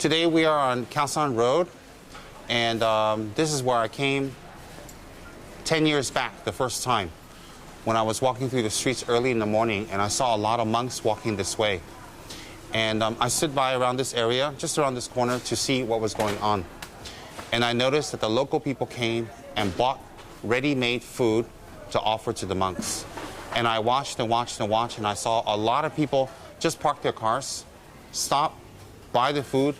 Today we are on Khaosan Road, and this is where I came 10 years back, the first time, when I was walking through the streets early in the morning, and I saw a lot of monks walking this way. And I stood by around this area, just around this corner, to see what was going on. And I noticed that the local people came and bought ready-made food to offer to the monks. And I watched and watched and watched, and I saw a lot of people just park their cars, stop, buy the food,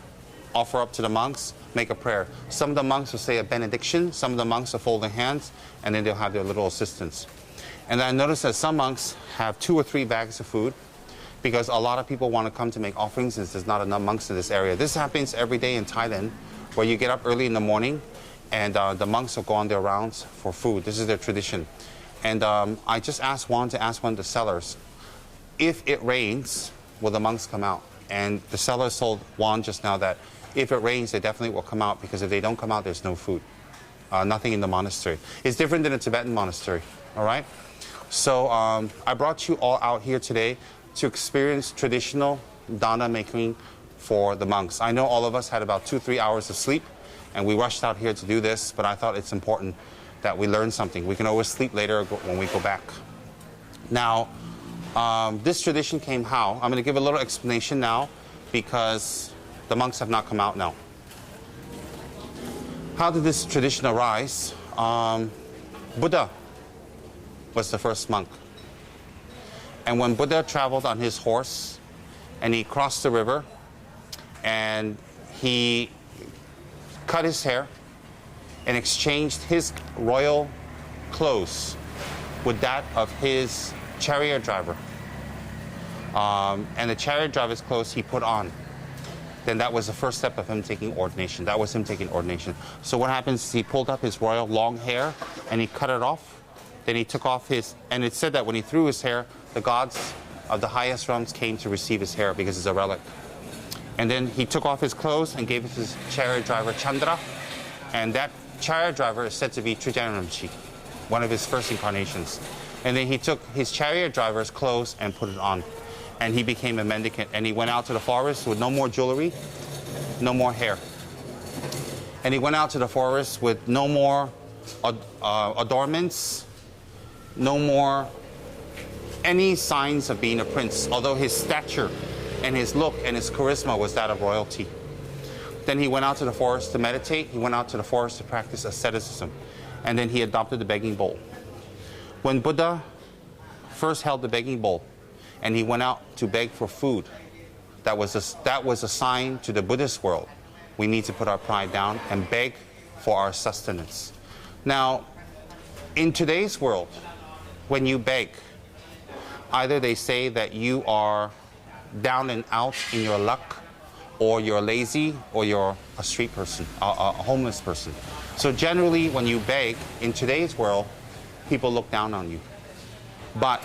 offer up to the monks, make a prayer. Some of the monks will say a benediction, some of the monks will fold their hands, and then they'll have their little assistants. And I noticed that some monks have 2 or 3 bags of food, because a lot of people want to come to make offerings since there's not enough monks in this area. This happens every day in Thailand, where you get up early in the morning, and the monks will go on their rounds for food. This is their tradition. And I just asked one of the sellers, if it rains, will the monks come out? And the seller told Juan just now that if it rains, they definitely will come out, because if they don't come out, there's no food. Nothing in the monastery. It's different than a Tibetan monastery, all right? So I brought you all out here today to experience traditional dana making for the monks. I know all of us had about 2-3 hours of sleep, and we rushed out here to do this, but I thought it's important that we learn something. We can always sleep later when we go back. Now, this tradition came how? I'm going to give a little explanation now, because the monks have not come out now. How did this tradition arise? Buddha was the first monk. And when Buddha traveled on his horse, and he crossed the river, and he cut his hair and exchanged his royal clothes with that of his chariot driver. And the chariot driver's clothes he put on. Then that was the first step of him taking ordination. That was him taking ordination. So what happens is he pulled up his royal long hair and he cut it off. Then he took off his, and it said that when he threw his hair, the gods of the highest realms came to receive his hair because it's a relic. And then he took off his clothes and gave it to his chariot driver, Chandra. And that chariot driver is said to be Trijanamchi, one of his first incarnations. And then he took his chariot driver's clothes and put it on. And he became a mendicant. And he went out to the forest with no more jewelry, no more hair. And he went out to the forest with no more adornments, no more any signs of being a prince, although his stature and his look and his charisma was that of royalty. Then he went out to the forest to meditate. He went out to the forest to practice asceticism. And then he adopted the begging bowl. When Buddha first held the begging bowl and he went out to beg for food, that was a sign to the Buddhist world. We need to put our pride down and beg for our sustenance. Now, in today's world, when you beg, either they say that you are down and out in your luck, or you're lazy, or you're a street person, a homeless person. So generally, when you beg, in today's world, people look down on you. But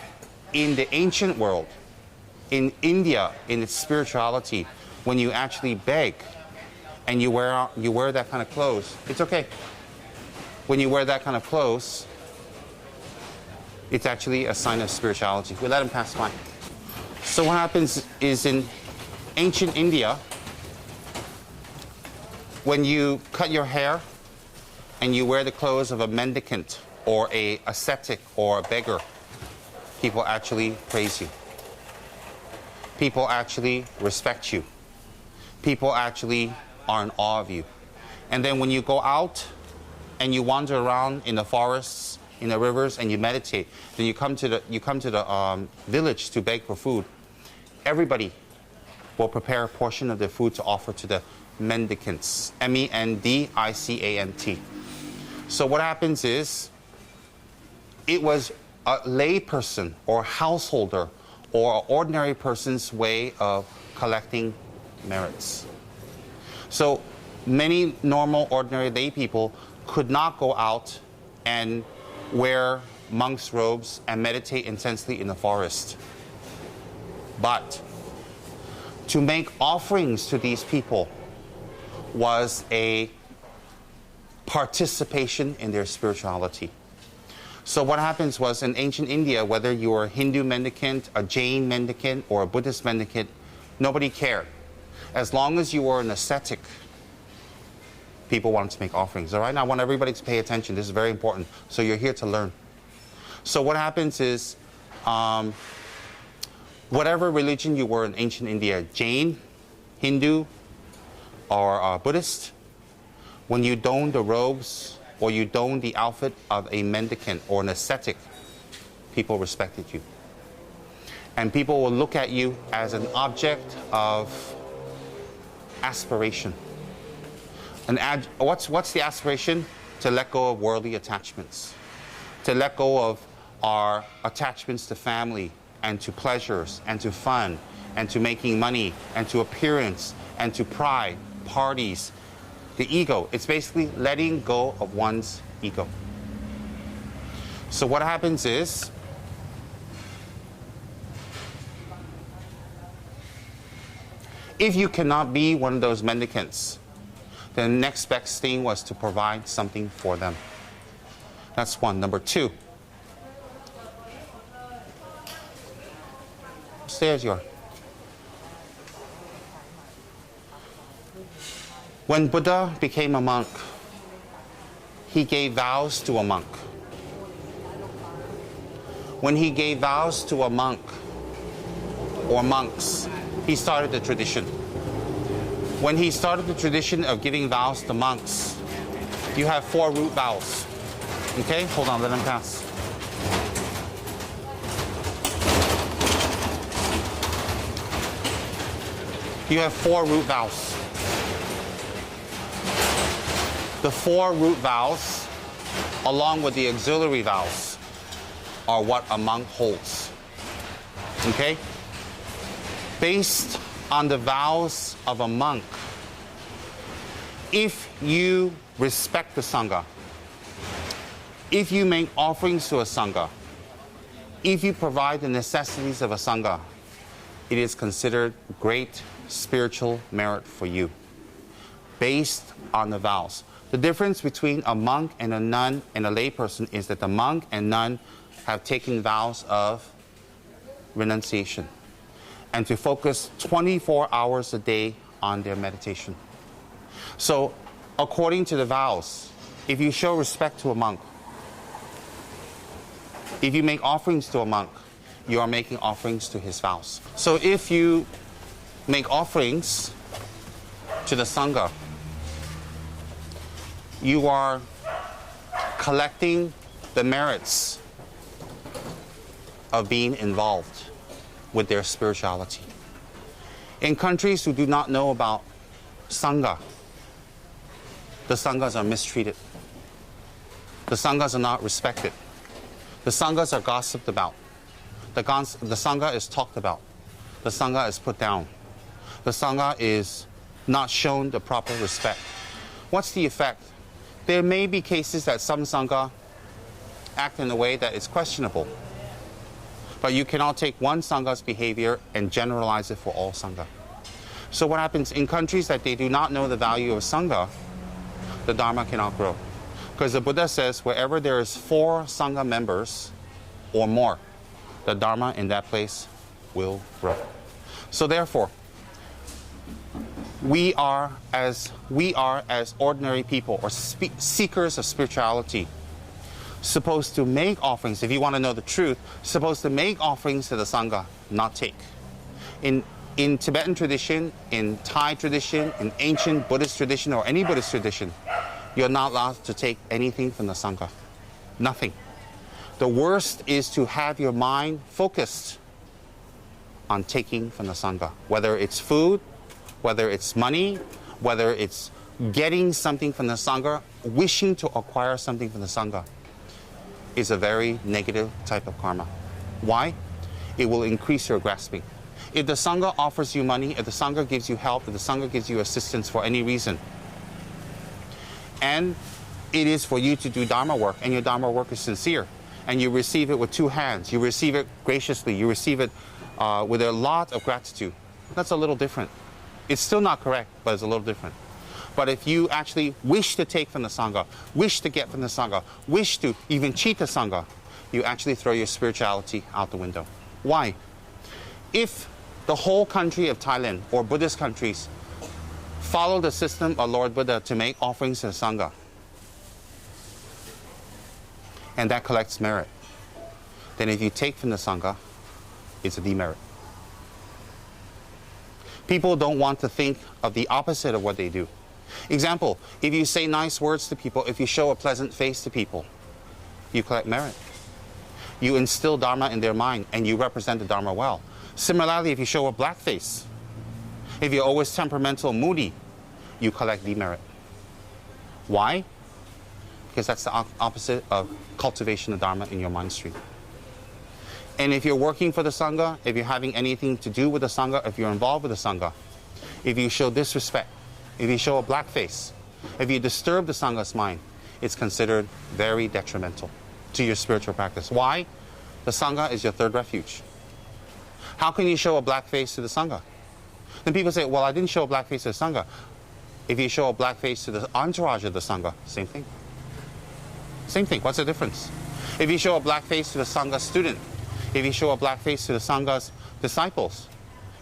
in the ancient world, in India, in its spirituality, when you actually beg and you wear that kind of clothes, it's okay. When you wear that kind of clothes, it's actually a sign of spirituality. We let him pass by. So what happens is in ancient India, when you cut your hair and you wear the clothes of a mendicant or a ascetic or a beggar, people actually praise you. People actually respect you. People actually are in awe of you. And then when you go out and you wander around in the forests, in the rivers, and you meditate, then you come to the village to beg for food. Everybody will prepare a portion of their food to offer to the mendicants, M-E-N-D-I-C-A-N-T. So what happens is, it was a lay person or householder or an ordinary person's way of collecting merits. So many normal, ordinary lay people could not go out and wear monks' robes and meditate intensely in the forest. But to make offerings to these people was a participation in their spirituality. So what happens was, in ancient India, whether you were a Hindu mendicant, a Jain mendicant, or a Buddhist mendicant, nobody cared. As long as you were an ascetic, people wanted to make offerings. All right, now I want everybody to pay attention. This is very important. So you're here to learn. So what happens is, whatever religion you were in ancient India, Jain, Hindu, or Buddhist, when you don the robes or you don the outfit of a mendicant or an ascetic, people respected you. And people will look at you as an object of aspiration. What's the aspiration? To let go of worldly attachments. To let go of our attachments to family and to pleasures and to fun and to making money and to appearance and to pride, parties, the ego. It's basically letting go of one's ego. So what happens is, if you cannot be one of those mendicants, then the next best thing was to provide something for them. That's one. Number two. Stairs you are. When Buddha became a monk, he gave vows to a monk. When he gave vows to a monk or monks, he started the tradition. When he started the tradition of giving vows to monks, you have 4 root vows. Okay, hold on, let him pass. You have 4 root vows. The 4 root vows, along with the auxiliary vows, are what a monk holds. Okay? Based on the vows of a monk, if you respect the Sangha, if you make offerings to a Sangha, if you provide the necessities of a Sangha, it is considered great spiritual merit for you, based on the vows. The difference between a monk and a nun and a layperson is that the monk and nun have taken vows of renunciation and to focus 24 hours a day on their meditation. So, according to the vows, if you show respect to a monk, if you make offerings to a monk, you are making offerings to his vows. So if you make offerings to the Sangha, you are collecting the merits of being involved with their spirituality. In countries who do not know about Sangha, the Sanghas are mistreated. The Sanghas are not respected. The Sanghas are gossiped about. The Sangha is talked about. The Sangha is put down. The Sangha is not shown the proper respect. What's the effect? There may be cases that some Sangha act in a way that is questionable. But you cannot take one Sangha's behavior and generalize it for all Sangha. So what happens in countries that they do not know the value of Sangha, the Dharma cannot grow. Because the Buddha says wherever there is 4 Sangha members or more, the Dharma in that place will grow. So therefore, we are as ordinary people or seekers of spirituality supposed to make offerings. If you want to know the truth, supposed to make offerings to the Sangha, not take. In Tibetan tradition, in Thai tradition, in ancient Buddhist tradition, or any Buddhist tradition, you're not allowed to take anything from the Sangha. Nothing. The worst is to have your mind focused on taking from the Sangha. Whether it's food, whether it's money, whether it's getting something from the Sangha, wishing to acquire something from the Sangha, is a very negative type of karma. Why? It will increase your grasping. If the Sangha offers you money, if the Sangha gives you help, if the Sangha gives you assistance for any reason, and it is for you to do Dharma work, and your Dharma work is sincere, and you receive it with 2 hands, you receive it graciously, you receive it with a lot of gratitude, that's a little different. It's still not correct, but it's a little different. But if you actually wish to take from the Sangha, wish to get from the Sangha, wish to even cheat the Sangha, you actually throw your spirituality out the window. Why? If the whole country of Thailand or Buddhist countries follow the system of Lord Buddha to make offerings to the Sangha. And that collects merit. Then if you take from the Sangha, it's a demerit. People don't want to think of the opposite of what they do. Example, if you say nice words to people, if you show a pleasant face to people, you collect merit. You instill Dharma in their mind and you represent the Dharma well. Similarly, if you show a black face, if you're always temperamental, moody, you collect demerit. Why? Because that's the opposite of cultivation of Dharma in your mind stream. And if you're working for the Sangha, if you're having anything to do with the Sangha, if you're involved with the Sangha, if you show disrespect, if you show a black face, if you disturb the Sangha's mind, it's considered very detrimental to your spiritual practice. Why? The Sangha is your third refuge. How can you show a black face to the Sangha? Then people say, well, I didn't show a black face to the Sangha. If you show a black face to the entourage of the Sangha, same thing. Same thing. What's the difference? If you show a black face to the Sangha student, if you show a black face to the Sangha's disciples,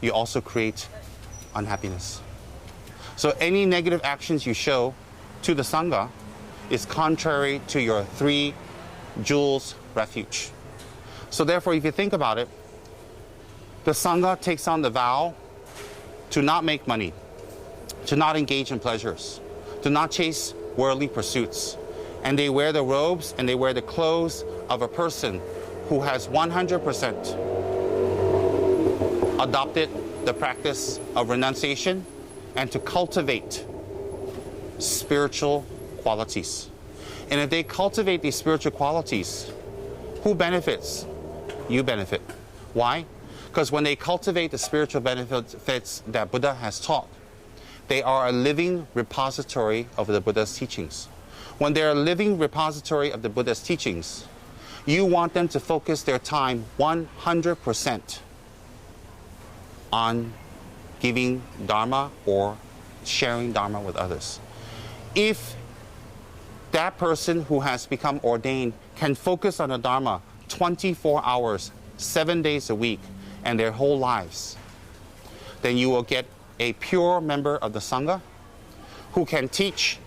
you also create unhappiness. So any negative actions you show to the Sangha is contrary to your three jewels refuge. So therefore, if you think about it, the Sangha takes on the vow to not make money, to not engage in pleasures, to not chase worldly pursuits. And they wear the robes and they wear the clothes of a person who has 100% adopted the practice of renunciation and to cultivate spiritual qualities. And if they cultivate these spiritual qualities, who benefits? You benefit. Why? Because when they cultivate the spiritual benefits that Buddha has taught, they are a living repository of the Buddha's teachings. When they're a living repository of the Buddha's teachings, you want them to focus their time 100% on giving Dharma or sharing Dharma with others. If that person who has become ordained can focus on the Dharma 24 hours, 7 days a week, and their whole lives, then you will get a pure member of the Sangha who can teach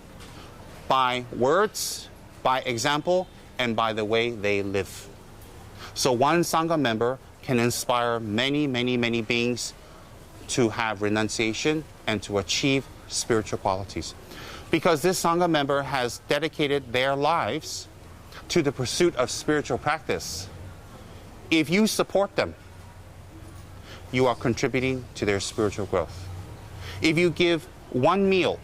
by words, by example, and by the way they live. So one Sangha member can inspire many, many, many beings to have renunciation and to achieve spiritual qualities. Because this Sangha member has dedicated their lives to the pursuit of spiritual practice, if you support them, you are contributing to their spiritual growth. If you give one meal,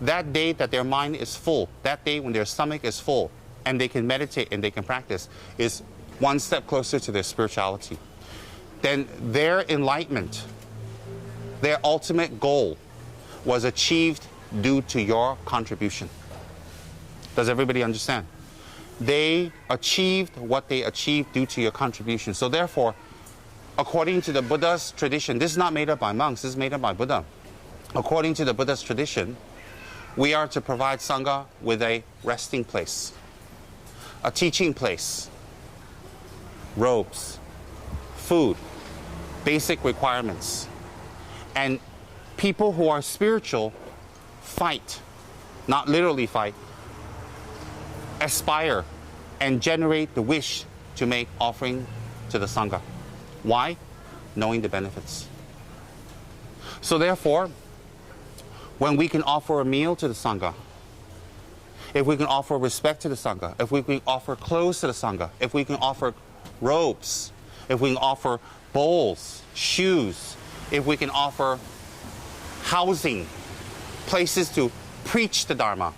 that day that their mind is full, that day when their stomach is full, and they can meditate and they can practice, is one step closer to their spirituality. Then their enlightenment, their ultimate goal, was achieved due to your contribution. Does everybody understand? They achieved what they achieved due to your contribution. So therefore, according to the Buddha's tradition, this is not made up by monks, this is made up by Buddha. According to the Buddha's tradition, we are to provide Sangha with a resting place, a teaching place, robes, food, basic requirements. And people who are spiritual fight, not literally fight, aspire and generate the wish to make offering to the Sangha. Why? Knowing the benefits. So therefore, when we can offer a meal to the Sangha, if we can offer respect to the Sangha, if we can offer clothes to the Sangha, if we can offer robes, if we can offer bowls, shoes, if we can offer housing, places to preach the Dharma,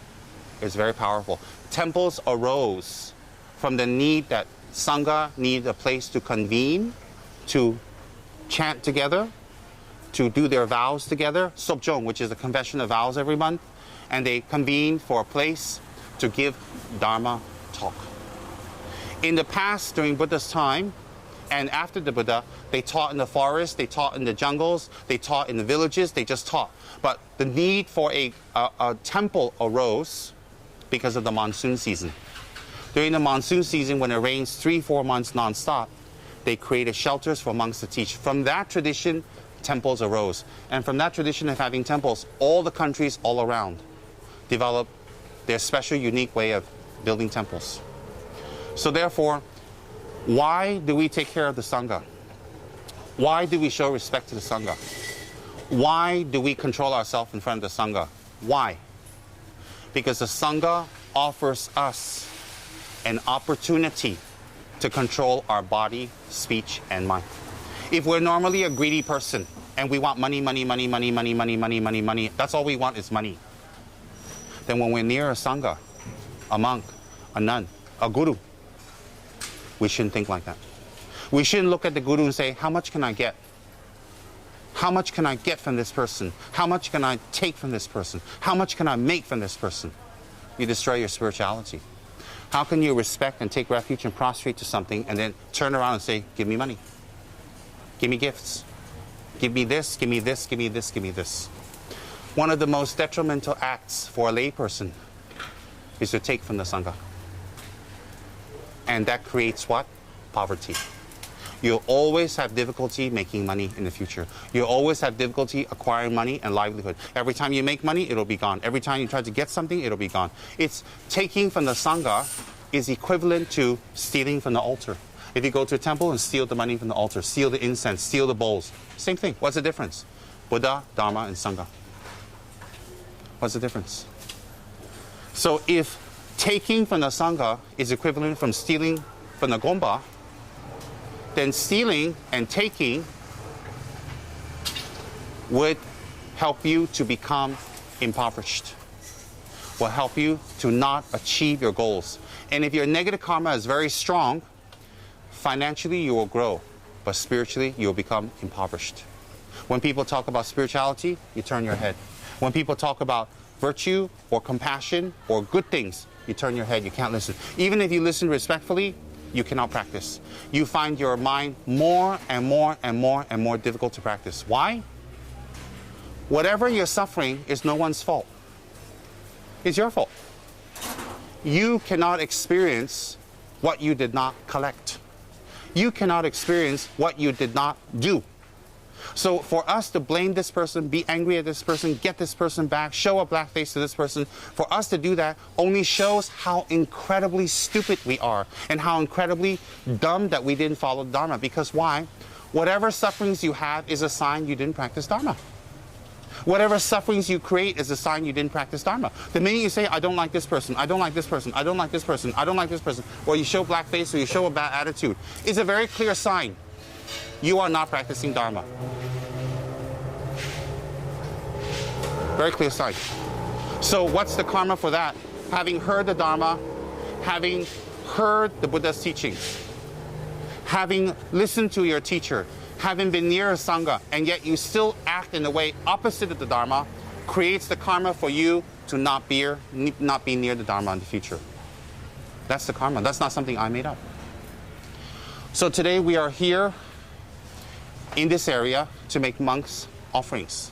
it's very powerful. Temples arose from the need that Sangha need a place to convene, to chant together, to do their vows together, Sopjong, which is a confession of vows every month, and they convene for a place to give Dharma talk. In the past, during Buddha's time, and after the Buddha, they taught in the forest, they taught in the jungles, they taught in the villages, they just taught. But the need for a temple arose because of the monsoon season. During the monsoon season, when it rains 3-4 months non-stop, they created shelters for monks to teach. From that tradition, temples arose. And from that tradition of having temples, all the countries all around developed their special, unique way of building temples. So therefore, why do we take care of the Sangha? Why do we show respect to the Sangha? Why do we control ourselves in front of the Sangha? Why? Because the Sangha offers us an opportunity to control our body, speech, and mind. If we're normally a greedy person and we want money, money, money, money, money, money, money, money, money, that's all we want is money. Then when we're near a Sangha, a monk, a nun, a guru, we shouldn't think like that. We shouldn't look at the guru and say, how much can I get? How much can I get from this person? How much can I take from this person? How much can I make from this person? You destroy your spirituality. How can you respect and take refuge and prostrate to something and then turn around and say, give me money, give me gifts, give me this, give me this, give me this, give me this. One of the most detrimental acts for a layperson is to take from the Sangha. And that creates what? Poverty. You'll always have difficulty making money in the future. You'll always have difficulty acquiring money and livelihood. Every time you make money, it'll be gone. Every time you try to get something, it'll be gone. It's taking from the Sangha is equivalent to stealing from the altar. If you go to a temple and steal the money from the altar, steal the incense, steal the bowls, same thing. What's the difference? Buddha, Dharma, and Sangha. What's the difference? So if taking from the Sangha is equivalent from stealing from the Gompa, then stealing and taking would help you to become impoverished, will help you to not achieve your goals. And if your negative karma is very strong, financially you will grow, but spiritually you will become impoverished. When people talk about spirituality, you turn your head. When people talk about virtue or compassion or good things, you turn your head, you can't listen. Even if you listen respectfully, you cannot practice. You find your mind more and more and more and more difficult to practice. Why? Whatever you're suffering is no one's fault. It's your fault. You cannot experience what you did not collect. You cannot experience what you did not do. So for us to blame this person, be angry at this person, get this person back, show a black face to this person, for us to do that only shows how incredibly stupid we are and how incredibly dumb that we didn't follow Dharma. Because why? Whatever sufferings you have is a sign you didn't practice Dharma. Whatever sufferings you create is a sign you didn't practice Dharma. The minute you say, I don't like this person, I don't like this person, I don't like this person, I don't like this person, or you show black face or you show a bad attitude, it's a very clear sign you are not practicing Dharma. Very clear sign. So what's the karma for that? Having heard the Dharma, having heard the Buddha's teachings, having listened to your teacher, having been near a Sangha, and yet you still act in a way opposite of the Dharma, creates the karma for you to not be near the Dharma in the future. That's the karma. That's not something I made up. So today we are here in this area to make monks offerings.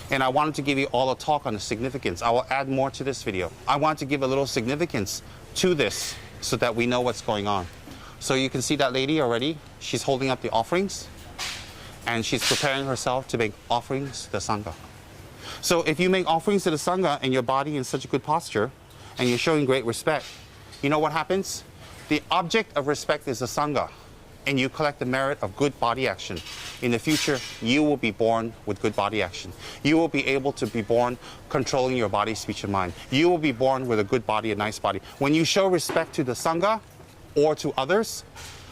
And I wanted to give you all a talk on the significance. I will add more to this video. I want to give a little significance to this so that we know what's going on. So you can see that lady already. She's holding up the offerings and she's preparing herself to make offerings to the Sangha. So if you make offerings to the Sangha and your body in such a good posture and you're showing great respect, you know what happens? The object of respect is the Sangha, and you collect the merit of good body action. In the future, you will be born with good body action. You will be able to be born controlling your body, speech, and mind. You will be born with a good body, a nice body. When you show respect to the Sangha or to others,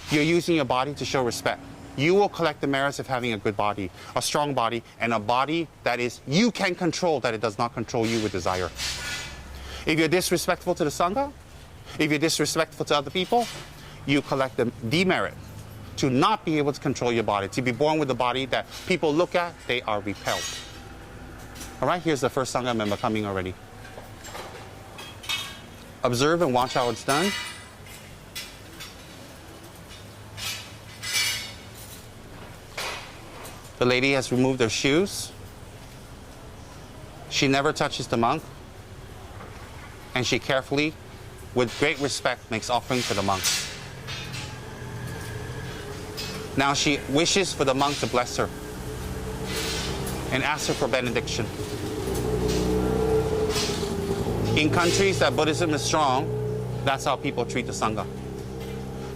you're using your body to show respect. You will collect the merits of having a good body, a strong body, and a body that is you can control, that it does not control you with desire. If you're disrespectful to the Sangha, if you're disrespectful to other people, you collect the demerit to not be able to control your body, to be born with a body that people look at, they are repelled. All right, here's the first Sangha member coming already. Observe and watch how it's done. The lady has removed her shoes. She never touches the monk. And she carefully, with great respect, makes offering to the monk. Now she wishes for the monk to bless her and ask her for benediction. In countries that Buddhism is strong, that's how people treat the Sangha.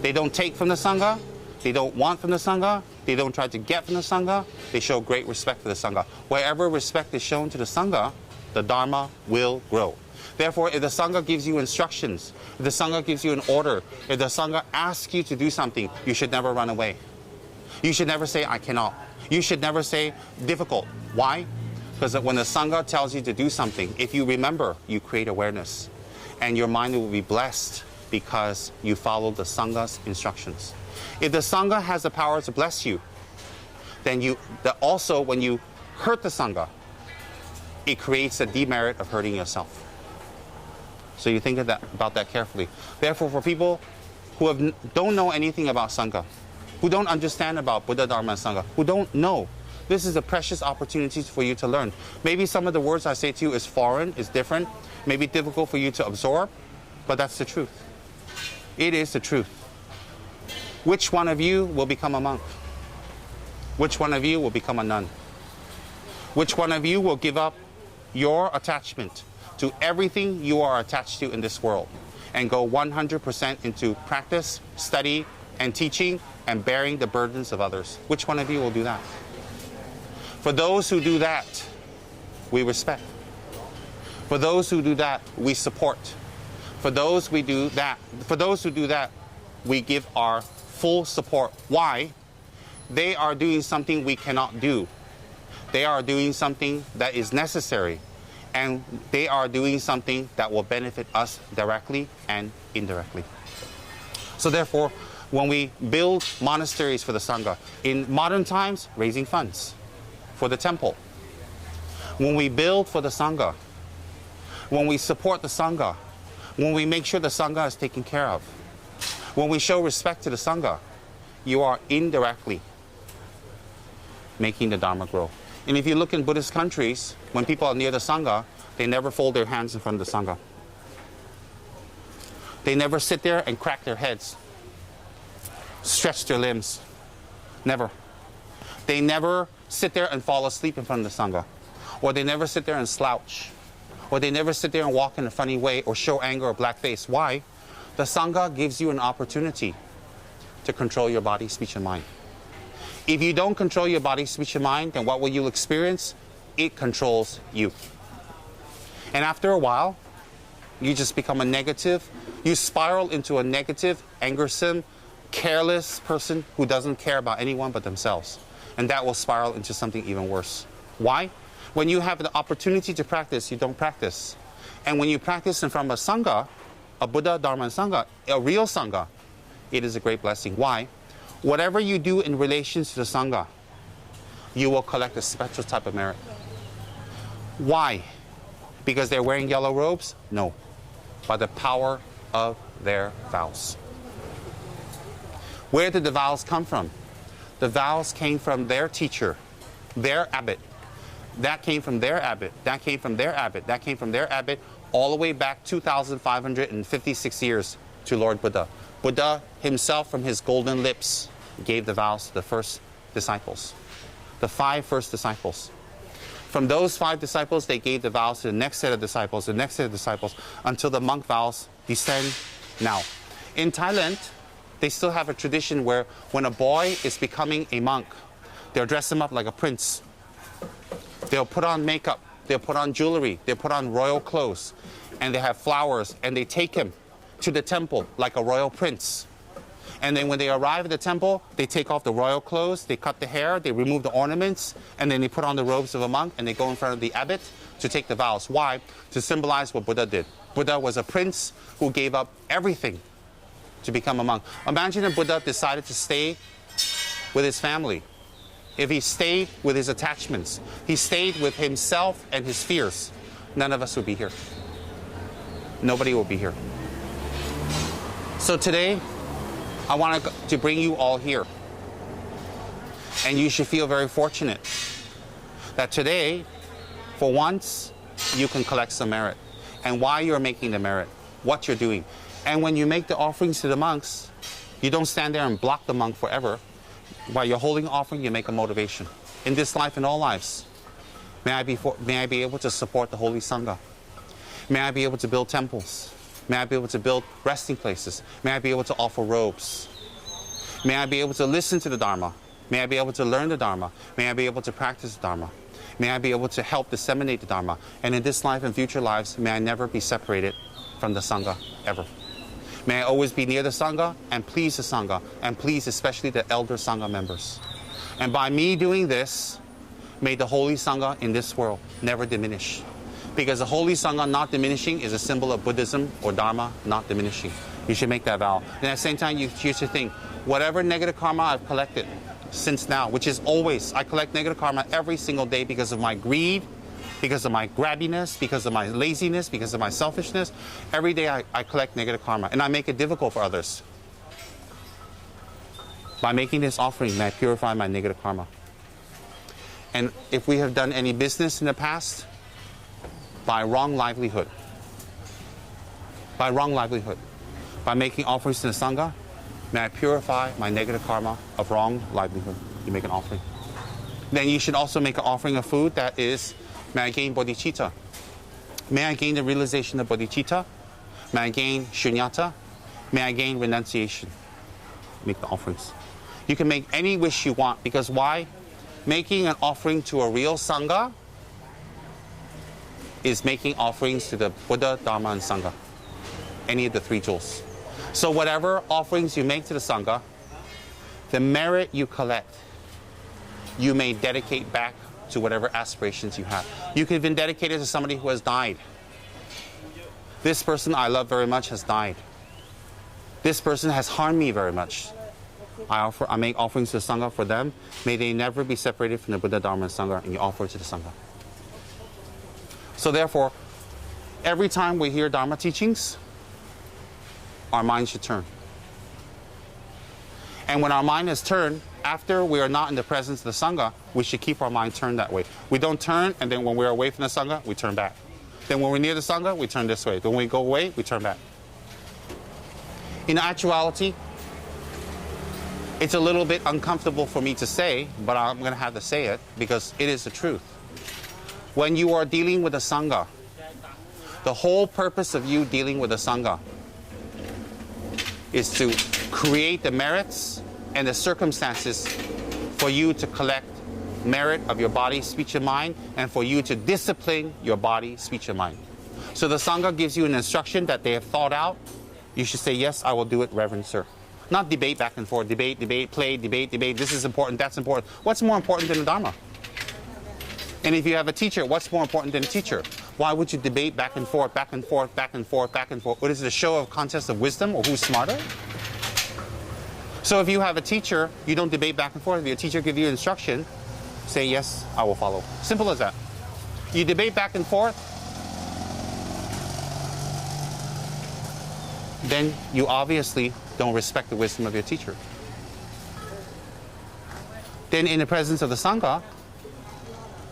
They don't take from the Sangha, they don't want from the Sangha, they don't try to get from the Sangha, they show great respect for the Sangha. Wherever respect is shown to the Sangha, the Dharma will grow. Therefore, if the Sangha gives you instructions, if the Sangha gives you an order, if the Sangha asks you to do something, you should never run away. You should never say, I cannot. You should never say, difficult. Why? Because when the Sangha tells you to do something, if you remember, you create awareness. And your mind will be blessed because you follow the Sangha's instructions. If the Sangha has the power to bless you, then also when you hurt the Sangha, it creates a demerit of hurting yourself. So you think about that carefully. Therefore, for people who don't know anything about Sangha, who don't understand about Buddha, Dharma, and Sangha, who don't know, this is a precious opportunity for you to learn. Maybe some of the words I say to you is foreign, is different, maybe difficult for you to absorb, but that's the truth. It is the truth. Which one of you will become a monk? Which one of you will become a nun? Which one of you will give up your attachment to everything you are attached to in this world and go 100% into practice, study, and teaching and bearing the burdens of others? Which one of you will do that? For those who do that, we respect. For those who do that, we support. For those who do that, we give our full support. Why? They are doing something we cannot do. They are doing something that is necessary, and they are doing something that will benefit us directly and indirectly. So therefore, when we build monasteries for the Sangha, in modern times, raising funds for the temple. When we build for the Sangha, when we support the Sangha, when we make sure the Sangha is taken care of, when we show respect to the Sangha, you are indirectly making the Dharma grow. And if you look in Buddhist countries, when people are near the Sangha, they never fold their hands in front of the Sangha. They never sit there and crack their heads, stretch their limbs. Never. They never sit there and fall asleep in front of the Sangha. Or they never sit there and slouch. Or they never sit there and walk in a funny way or show anger or black face. Why? The Sangha gives you an opportunity to control your body, speech, and mind. If you don't control your body, speech, and mind, then what will you experience? It controls you. And after a while, you just become a negative. You spiral into a negative, angersome, careless person who doesn't care about anyone but themselves. And that will spiral into something even worse. Why? When you have the opportunity to practice, you don't practice. And when you practice in front of a Sangha, a Buddha, Dharma, and Sangha, a real Sangha, it is a great blessing. Why? Whatever you do in relation to the Sangha, you will collect a special type of merit. Why? Because they're wearing yellow robes? No. By the power of their vows. Where did the vows come from? The vows came from their teacher, their abbot. That came from their abbot. That came from their abbot. That came from their abbot all the way back 2,556 years to Lord Buddha. Buddha himself, from his golden lips, gave the vows to the first disciples, the 5 first disciples. From those 5 disciples, they gave the vows to the next set of disciples, the next set of disciples, until the monk vows descend now. In Thailand, they still have a tradition where when a boy is becoming a monk, they'll dress him up like a prince. They'll put on makeup, they'll put on jewelry, they'll put on royal clothes, and they have flowers, and they take him to the temple like a royal prince. And then when they arrive at the temple, they take off the royal clothes, they cut the hair, they remove the ornaments, and then they put on the robes of a monk, and they go in front of the abbot to take the vows. Why? To symbolize what Buddha did. Buddha was a prince who gave up everything to become a monk. Imagine if Buddha decided to stay with his family. If he stayed with his attachments, he stayed with himself and his fears, none of us would be here. Nobody will be here. So today, I want to bring you all here. And you should feel very fortunate that today, for once, you can collect some merit. And why you're making the merit, what you're doing. And when you make the offerings to the monks, you don't stand there and block the monk forever. While you're holding offering, you make a motivation. In this life and all lives, may I be able to support the Holy Sangha. May I be able to build temples. May I be able to build resting places. May I be able to offer robes. May I be able to listen to the Dharma. May I be able to learn the Dharma. May I be able to practice the Dharma. May I be able to help disseminate the Dharma. And in this life and future lives, may I never be separated from the Sangha, ever. May I always be near the Sangha and please the Sangha, and please especially the elder Sangha members. And by me doing this, may the Holy Sangha in this world never diminish. Because the Holy Sangha not diminishing is a symbol of Buddhism or Dharma not diminishing. You should make that vow. And at the same time, you should think, whatever negative karma I've collected since now, which is always, I collect negative karma every single day because of my greed, because of my grabbiness, because of my laziness, because of my selfishness. Every day I collect negative karma, and I make it difficult for others. By making this offering, may I purify my negative karma. And if we have done any business in the past, by wrong livelihood, by making offerings to the Sangha, may I purify my negative karma of wrong livelihood. You make an offering. Then you should also make an offering of food that is, may I gain bodhicitta. May I gain the realization of bodhicitta. May I gain shunyata. May I gain renunciation. Make the offerings. You can make any wish you want, because why? Making an offering to a real Sangha is making offerings to the Buddha, Dharma, and Sangha. Any of the three jewels. So whatever offerings you make to the Sangha, the merit you collect, you may dedicate back to whatever aspirations you have. You could have been dedicated to somebody who has died. This person I love very much has died. This person has harmed me very much. I make offerings to the Sangha for them. May they never be separated from the Buddha, Dharma, and Sangha, and you offer it to the Sangha. So therefore, every time we hear Dharma teachings, our mind should turn. And when our mind is turned, after we are not in the presence of the Sangha, we should keep our mind turned that way. We don't turn, and then when we're away from the Sangha, we turn back. Then when we're near the Sangha, we turn this way. Then when we go away, we turn back. In actuality, it's a little bit uncomfortable for me to say, but I'm going to have to say it because it is the truth. When you are dealing with a Sangha, the whole purpose of you dealing with a Sangha is to create the merits and the circumstances for you to collect merit of your body, speech, and mind, and for you to discipline your body, speech, and mind. So the Sangha gives you an instruction that they have thought out. You should say, yes, I will do it, Reverend Sir. Not debate back and forth, debate, play, debate, this is important, that's important. What's more important than the Dharma? And if you have a teacher, what's more important than a teacher? Why would you debate back and forth, back and forth, back and forth, back and forth? What is it, a show of contest of wisdom or who's smarter? So if you have a teacher, you don't debate back and forth. If your teacher gives you instruction, say, yes, I will follow. Simple as that. You debate back and forth, then you obviously don't respect the wisdom of your teacher. Then in the presence of the Sangha,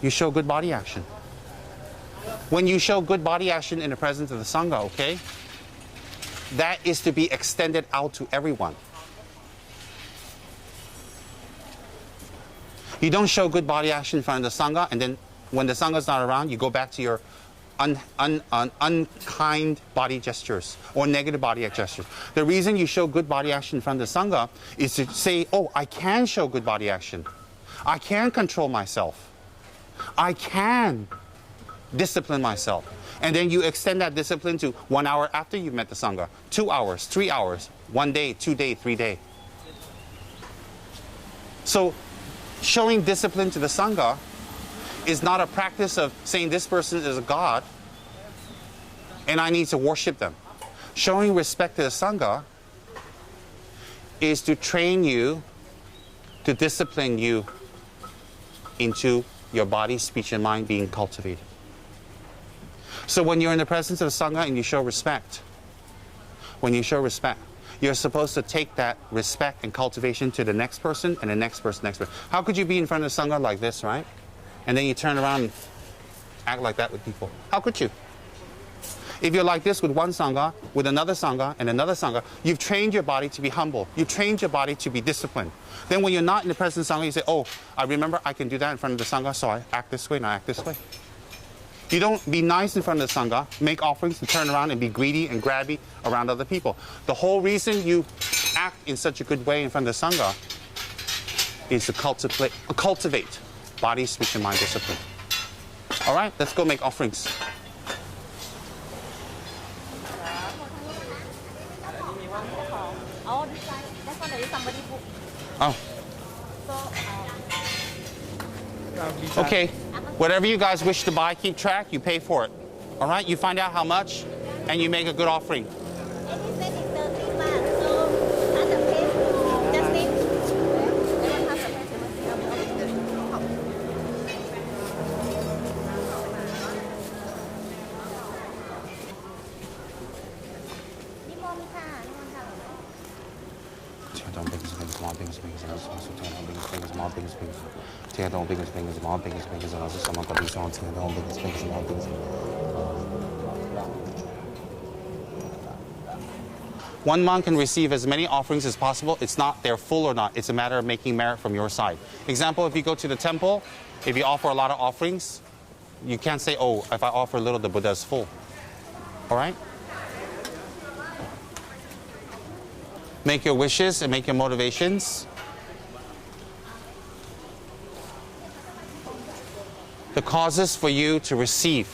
you show good body action. When you show good body action in the presence of the Sangha, okay, that is to be extended out to everyone. You don't show good body action in front of the Sangha, and then when the Sangha is not around, you go back to your unkind body gestures or negative body gestures. The reason you show good body action in front of the Sangha is to say, oh, I can show good body action. I can control myself. I can discipline myself. And then you extend that discipline to 1 hour after you've met the Sangha, 2 hours, 3 hours, 1 day, 2 days, 3 days. So showing discipline to the Sangha is not a practice of saying this person is a god and I need to worship them. Showing respect to the Sangha is to train you, to discipline you into your body, speech, and mind being cultivated. So when you're in the presence of the Sangha and you show respect, when you show respect, you're supposed to take that respect and cultivation to the next person and the next person, next person. How could you be in front of the Sangha like this, right? And then you turn around and act like that with people. How could you? If you're like this with one Sangha, with another Sangha, and another Sangha, you've trained your body to be humble. You've trained your body to be disciplined. Then when you're not in the present Sangha, you say, oh, I remember I can do that in front of the Sangha, so I act this way and I act this way. You don't be nice in front of the Sangha, make offerings, and turn around and be greedy and grabby around other people. The whole reason you act in such a good way in front of the Sangha is to cultivate body, speech, and mind discipline. All right, let's go make offerings. Oh, this side. That's one that is somebody book. Oh. So, Okay, whatever you guys wish to buy, keep track, you pay for it. All right, you find out how much, and you make a good offering. and he said it's 30 baht. So, at the place to just name. Everyone has a place to see how many. นิมนต์ค่ะนิมนต์ค่ะ Don't big as big as small, big as big as small, big as big as small, big as big as don't big as big as small, big as big as someone got these on don't big as big as small, big as one monk can receive as many offerings as possible. It's not they're full or not. It's a matter of making merit from your side. Example, if you go to the temple, if you offer a lot of offerings, you can't say, oh, if I offer a little, the Buddha is full. All right? Make your wishes and make your motivations. The causes for you to receive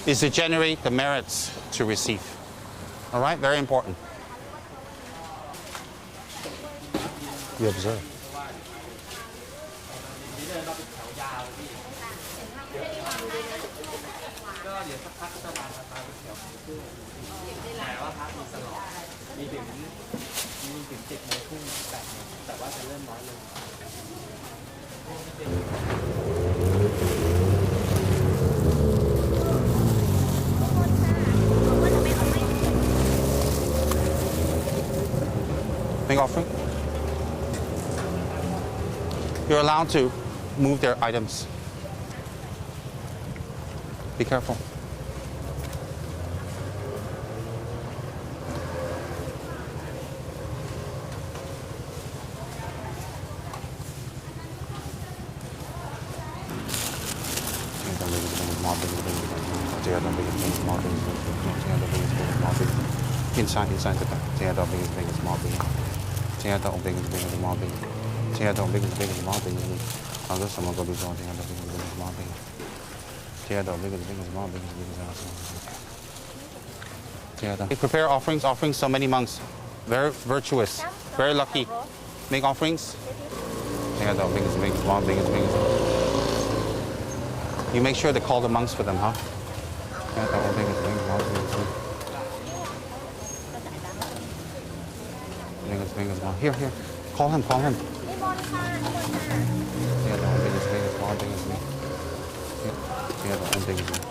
is to generate the merits to receive. All right? Very important. You observe. Make offering. You're allowed to move their items. Be careful. Inside the back. Tear down big as big as small big. Tear down big as big as small big. Tear down big as big as small big. I'll just someone go do something. Tear down big as big as small big. Tear down big as big as small big as big as Tear down. Prepare offerings. Offerings. So many monks, very virtuous, very lucky. Make offerings. Tear down big as big as small big as big as. You make sure to call the monks for them, huh? Tear down big as big as small big as big. Here. Call him. Yeah, the one big as big as small, big as big. Yeah, the one big as big.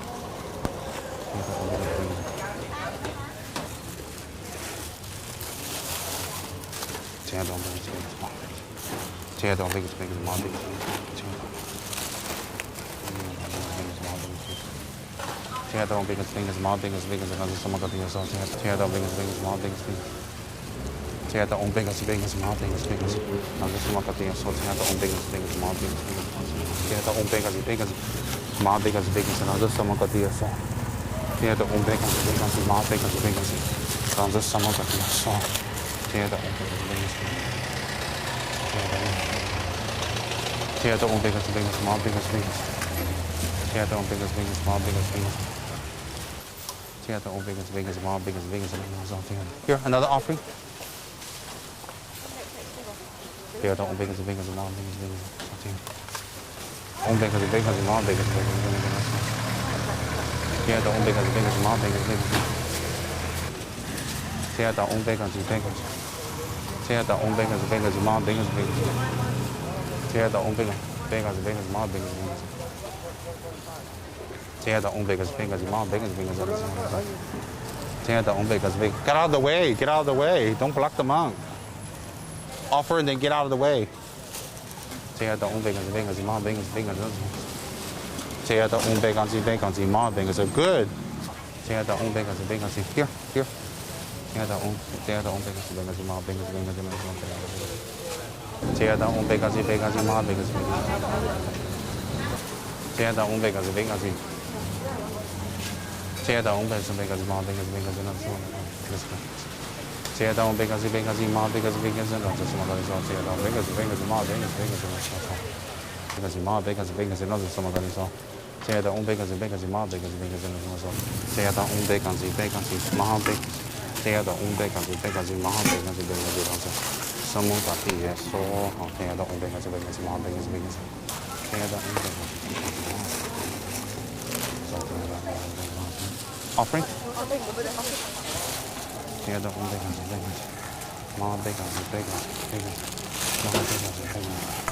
Yeah, the one big as big as. Yeah, the one big as big as small, big as. Yeah, the one big as big as small, big as big. Yeah, the one big as big as small, big as big as another someone got the yourself. Yeah, the one big as big as small, big as big. Tear the big as big as small, big as big as. Now this one got the so tear the big as big as small, big as big as. Tear the big as big as small, big as big as. Now this one got the so. Tear the big as big as small, big as big as. Now this one got the so. Tear the big as big as. Tear the big as big as small, big as big as. Tear the big as big as small, big as big as. Tear the big as big as small, big as big as. Here, another offering. Tear the big as big as small, big as big as. Big as big as small, big as big as. Tear the big as big as small, big as big as. Tear the big as big as. Tear the big as big as small, big as big as. Tear the big as big as small, big as big as. Tear the big as big as small, big as big as. Tear the big as big. Get out of the way! Get out of the way! Don't block the monk. Offer and then get out of the way. Tear the big as big as small, big as big as. Tear the big as big as small, big as. Good. Tear the own vacancy, vacancy. Here, here. Tear the own vacancy, vacancy, ma, vacancy, vacancy, vacancy. Tear the own vacancy, vacancy, ma, vacancy, vacancy. Tear the own vacancy, vacancy. Tear the own vacancy, vacancy, ma, vacancy, vacancy, vacancy. Tear the own vacancy, vacancy, ma, vacancy, vacancy, vacancy. Tear the own vacancy, vacancy, ma, vacancy, vacancy, vacancy, ma, vacancy, vacancy, vacancy. Tear the own vacancy, vacancy, ma, vacancy, vacancy, tear the own vacancy, vacancy, ma, vacancy, tear the own vacancy, vacancy, ma, vacancy, vacancy. Someone got the so tear the own vacancy, vacancy, ma, vacancy, vacancy. Tear the own vacancy. Offering? Tear the own vacancy, vacancy, ma, vacancy, vacancy, vacancy, ma, vacancy, vacancy.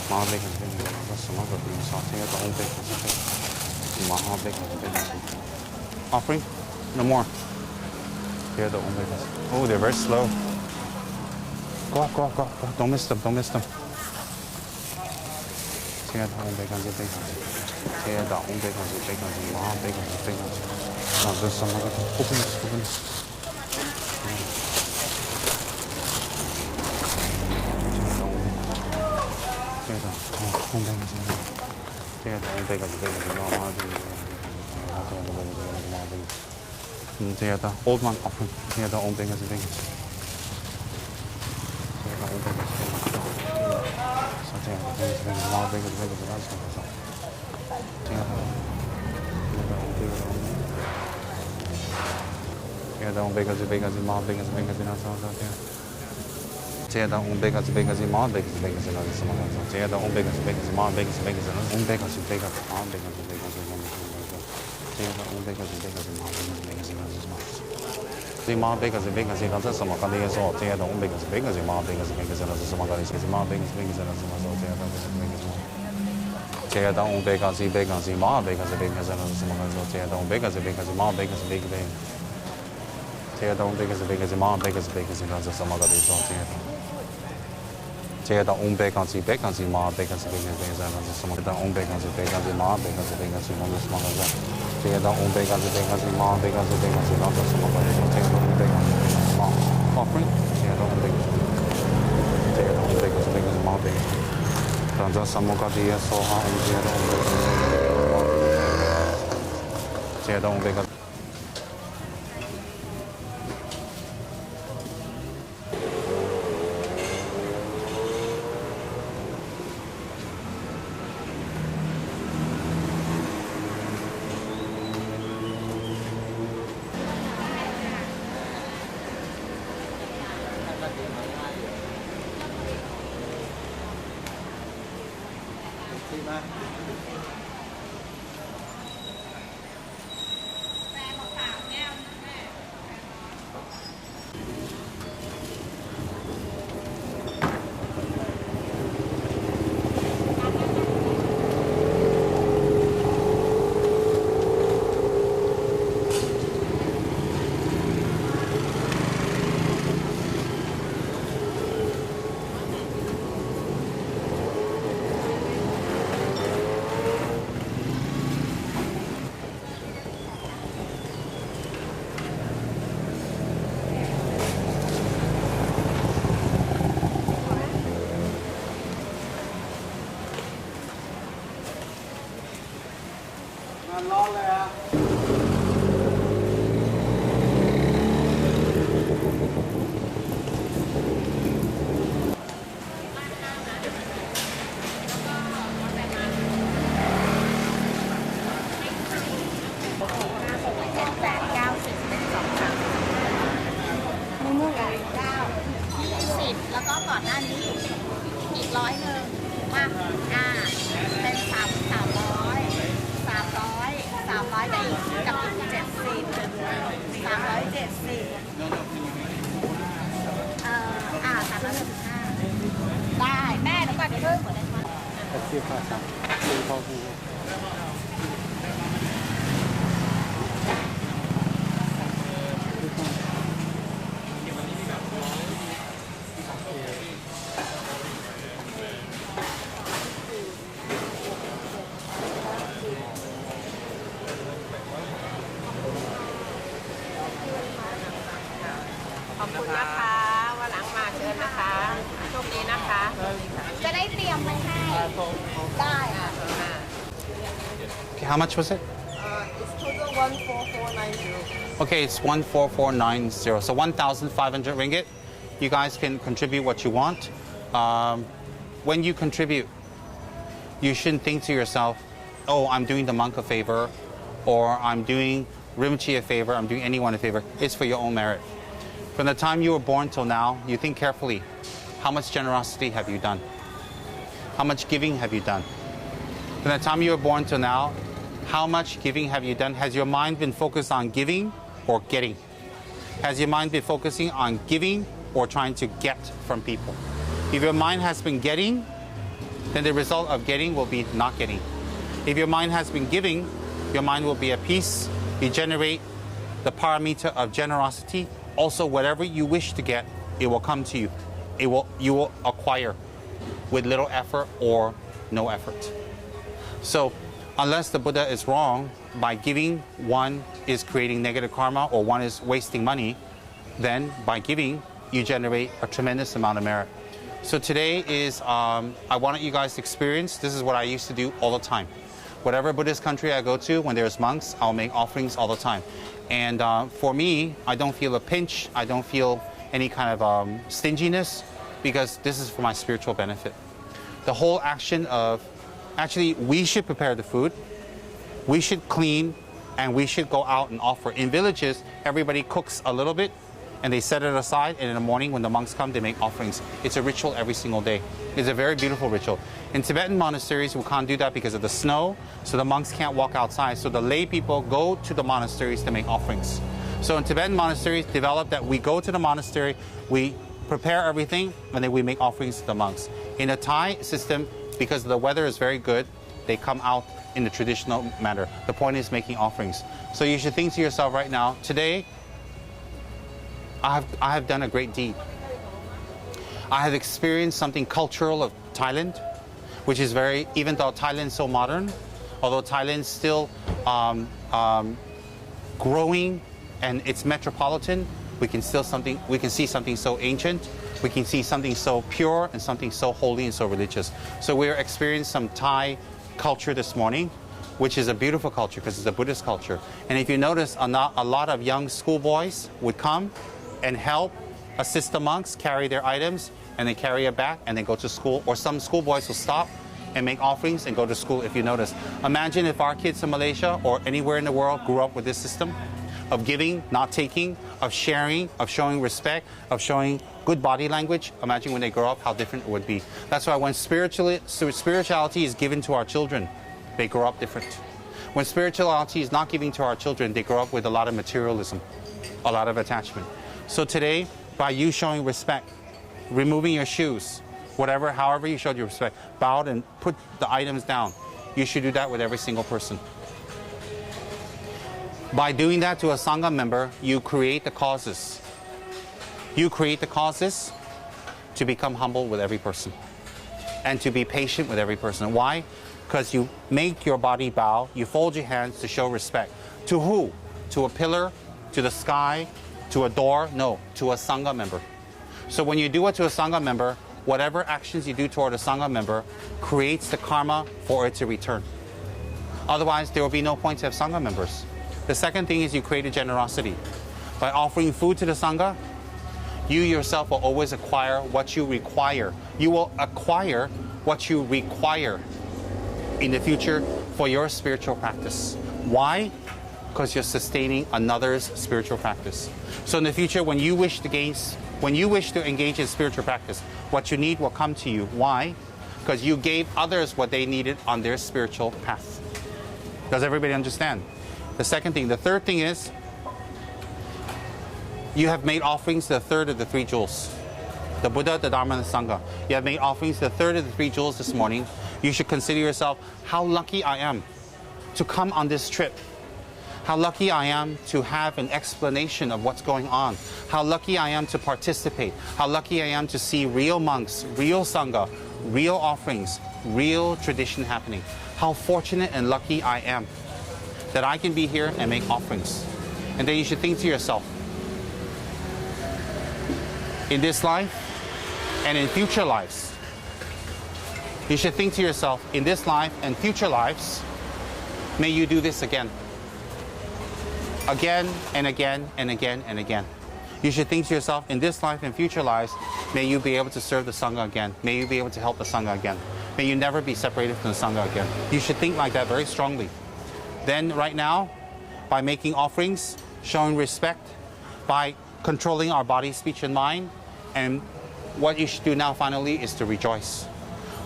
Mahavekans vacancy, some other things. Tear the own vacancy, Mahavekans vacancy. Offering? No more. Tear the own vacancy. Oh, they're very slow. Go, go, go, go. Don't miss them, don't miss them. Tear the own vacancy, vacancy. Tear the own vacancy, vacancy, Mahavekans vacancy. Now there's some other things. Open this, open this. Theater, old man offering. Theater, old thing as a thing. Theater, old thing as a thing. So theater, things, more big as big as the last one. Theater, theater, big as big as more big as big as the last one. Tear the own vacancy, vacancy, more vacancy, vacancy, another some other. Tear the own vacancy, vacancy, more vacancy, vacancy, own vacancy, vacancy, more vacancy, vacancy, tear the own vacancy, vacancy, more vacancy, vacancy, another some other. The more vacancy, vacancy, another some other. Tear the own vacancy, vacancy, more vacancy, vacancy, another some other. More vacancy, vacancy, another some other. Tear the own vacancy, vacancy, more vacancy, vacancy, another some other. Tear the own vacancy, vacancy, more vacancy, vacancy. Tear the own vacancy, vacancy, more vacancy, vacancy, another some other. Tear the own vacancy, vacancy, more vacancy, vacancy, some of the own vacancy, vacancy, more vacancy, vacancy, another some other. Tear the own vacancy, vacancy, more vacancy, vacancy, another some other. Tear the own vacancy, more offering. Tear the own vacancy, tear the own vacancy, vacancy, more vacancy. Another some of the so hard. Tear the own vacancy, tear the own vacancy. คุณนะคะวันหลังมาเชิญนะคะโชคดีนะคะ จะได้เตรียมไว้ให้ได้ค่ะ Okay, how much was it? It's total 14490. Okay, it's 14490. So 1,500 ringgit. You guys can contribute what you want. When you contribute, you shouldn't think to yourself, oh, I'm doing the monk a favor, or I'm doing Rimchi a favor, I'm doing anyone a favor. It's for your own merit. From the time you were born till now, you think carefully, how much generosity have you done? How much giving have you done? From the time you were born till now, how much giving have you done? Has your mind been focused on giving or getting? Has your mind been focusing on giving or trying to get from people? If your mind has been getting, then the result of getting will be not getting. If your mind has been giving, your mind will be at peace. You generate the parameter of generosity. Also, whatever you wish to get, it will come to you. You will acquire with little effort or no effort. So, unless the Buddha is wrong, by giving, one is creating negative karma or one is wasting money, then by giving, you generate a tremendous amount of merit. So today is, I wanted you guys to experience, this is what I used to do all the time. Whatever Buddhist country I go to, when there's monks, I'll make offerings all the time. And for me, I don't feel a pinch, I don't feel any kind of stinginess, because this is for my spiritual benefit. The whole action of, actually, we should prepare the food, we should clean, and we should go out and offer. In villages, everybody cooks a little bit, and they set it aside, and in the morning when the monks come, they make offerings. It's a ritual every single day. It's a very beautiful ritual. In Tibetan monasteries, we can't do that because of the snow, so the monks can't walk outside. So the lay people go to the monasteries to make offerings. So in Tibetan monasteries, develop that we go to the monastery, we prepare everything, and then we make offerings to the monks. In a Thai system, because the weather is very good, they come out in the traditional manner. The point is making offerings. So you should think to yourself right now, today, I have done a great deed. I have experienced something cultural of Thailand, which is very, even though Thailand is so modern, although Thailand is still growing and it's metropolitan, we can see something so ancient, we can see something so pure and something so holy and so religious. So we're experiencing some Thai culture this morning, which is a beautiful culture because it's a Buddhist culture. And if you notice, a lot of young schoolboys would come and help assist the monks carry their items, and they carry it back and they go to school. Or some schoolboys will stop and make offerings and go to school, if you notice. Imagine if our kids in Malaysia or anywhere in the world grew up with this system of giving, not taking, of sharing, of showing respect, of showing good body language. Imagine when they grow up how different it would be. That's why when spirituality is given to our children, they grow up different. When spirituality is not given to our children, they grow up with a lot of materialism, a lot of attachment. So today, by you showing respect, removing your shoes, however you showed your respect, bowed and put the items down, you should do that with every single person. By doing that to a Sangha member, you create the causes. You create the causes to become humble with every person and to be patient with every person. Why? Because you make your body bow, you fold your hands to show respect. To who? To a pillar, to the sky, to a door? No, to a Sangha member. So when you do it to a Sangha member, whatever actions you do toward a Sangha member creates the karma for it to return. Otherwise, there will be no point to have Sangha members. The second thing is you create a generosity. By offering food to the Sangha, you yourself will always acquire what you require. You will acquire what you require in the future for your spiritual practice. Why? Because you're sustaining another's spiritual practice. So in the future, when you wish to engage in spiritual practice, what you need will come to you. Why? Because you gave others what they needed on their spiritual path. Does everybody understand? The second thing. The third thing is, you have made offerings to the third of the three jewels. The Buddha, the Dharma, and the Sangha. You have made offerings to the third of the three jewels this morning. You should consider yourself, how lucky I am to come on this trip. How lucky I am to have an explanation of what's going on. How lucky I am to participate. How lucky I am to see real monks, real Sangha, real offerings, real tradition happening. How fortunate and lucky I am that I can be here and make offerings. And then you should think to yourself, in this life and in future lives. You should think to yourself, in this life and future lives, may you do this again. Again and again and again and again. You should think to yourself, in this life and future lives, may you be able to serve the Sangha again. May you be able to help the Sangha again. May you never be separated from the Sangha again. You should think like that very strongly. Then right now, by making offerings, showing respect, by controlling our body, speech, and mind, and what you should do now finally is to rejoice.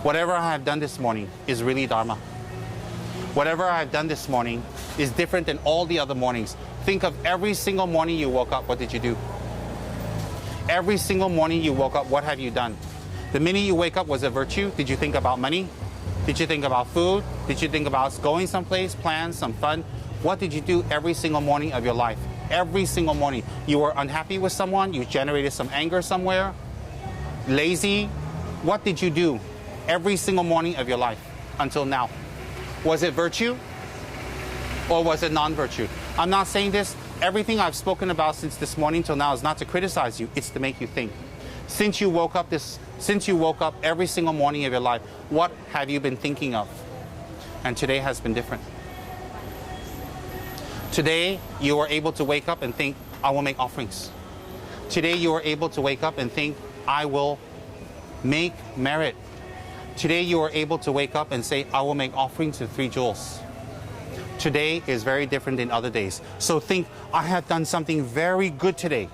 Whatever I have done this morning is really Dharma. Whatever I have done this morning is different than all the other mornings. Think of every single morning you woke up, what did you do? Every single morning you woke up, what have you done? The minute you wake up, was it virtue? Did you think about money? Did you think about food? Did you think about going someplace, plans, some fun? What did you do every single morning of your life? Every single morning. You were unhappy with someone, you generated some anger somewhere, lazy. What did you do every single morning of your life until now? Was it virtue or was it non-virtue? I'm not saying this. Everything I've spoken about since this morning till now is not to criticize you, it's to make you think. Since you woke up every single morning of your life, what have you been thinking of? And today has been different. Today, you were able to wake up and think, I will make offerings. Today, you were able to wake up and think, I will make merit. Today, you were able to wake up and say, I will make offerings to 3 jewels. Today is very different than other days. So think, I have done something very good today.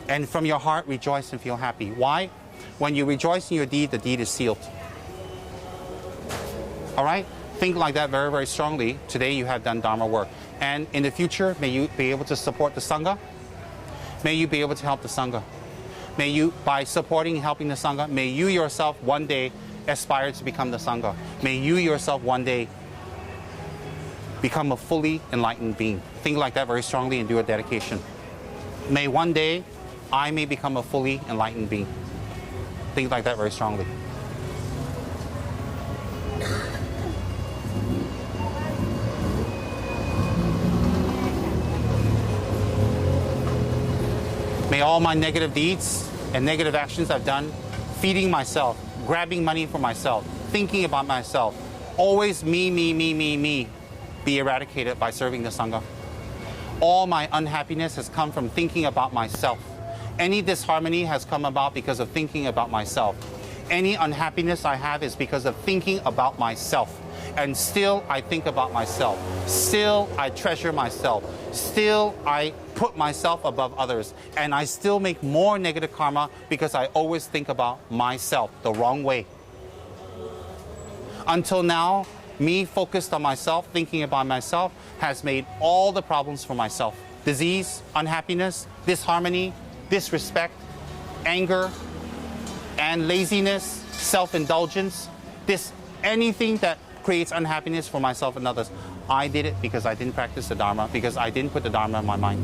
And from your heart, rejoice and feel happy. Why? When you rejoice in your deed, the deed is sealed. All right? Think like that very, very strongly. Today you have done Dharma work. And in the future, may you be able to support the Sangha. May you be able to help the Sangha. May you, by supporting and helping the Sangha, may you yourself one day aspire to become the Sangha. May you yourself one day become a fully enlightened being. Think like that very strongly and do a dedication. May one day I may become a fully enlightened being. Think like that very strongly. May all my negative deeds and negative actions I've done, feeding myself, grabbing money for myself, thinking about myself, always me, be eradicated by serving the Sangha. All my unhappiness has come from thinking about myself. Any disharmony has come about because of thinking about myself. Any unhappiness I have is because of thinking about myself. And still I think about myself. Still I treasure myself. Still I put myself above others. And I still make more negative karma because I always think about myself the wrong way. Until now, me focused on myself, thinking about myself, has made all the problems for myself. Disease, unhappiness, disharmony, disrespect, anger, and laziness, self-indulgence, anything that creates unhappiness for myself and others. I did it because I didn't practice the Dharma, because I didn't put the Dharma in my mind.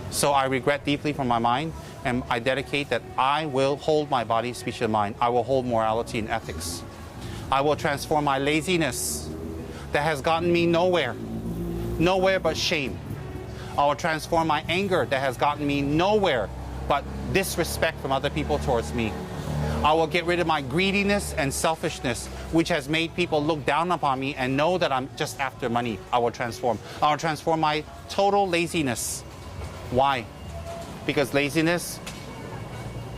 So I regret deeply from my mind, and I dedicate that I will hold my body, speech, and mind. I will hold morality and ethics. I will transform my laziness that has gotten me nowhere but shame. I will transform my anger that has gotten me nowhere but disrespect from other people towards me. I will get rid of my greediness and selfishness, which has made people look down upon me and know that I'm just after money. I will transform my total laziness. Why? Because laziness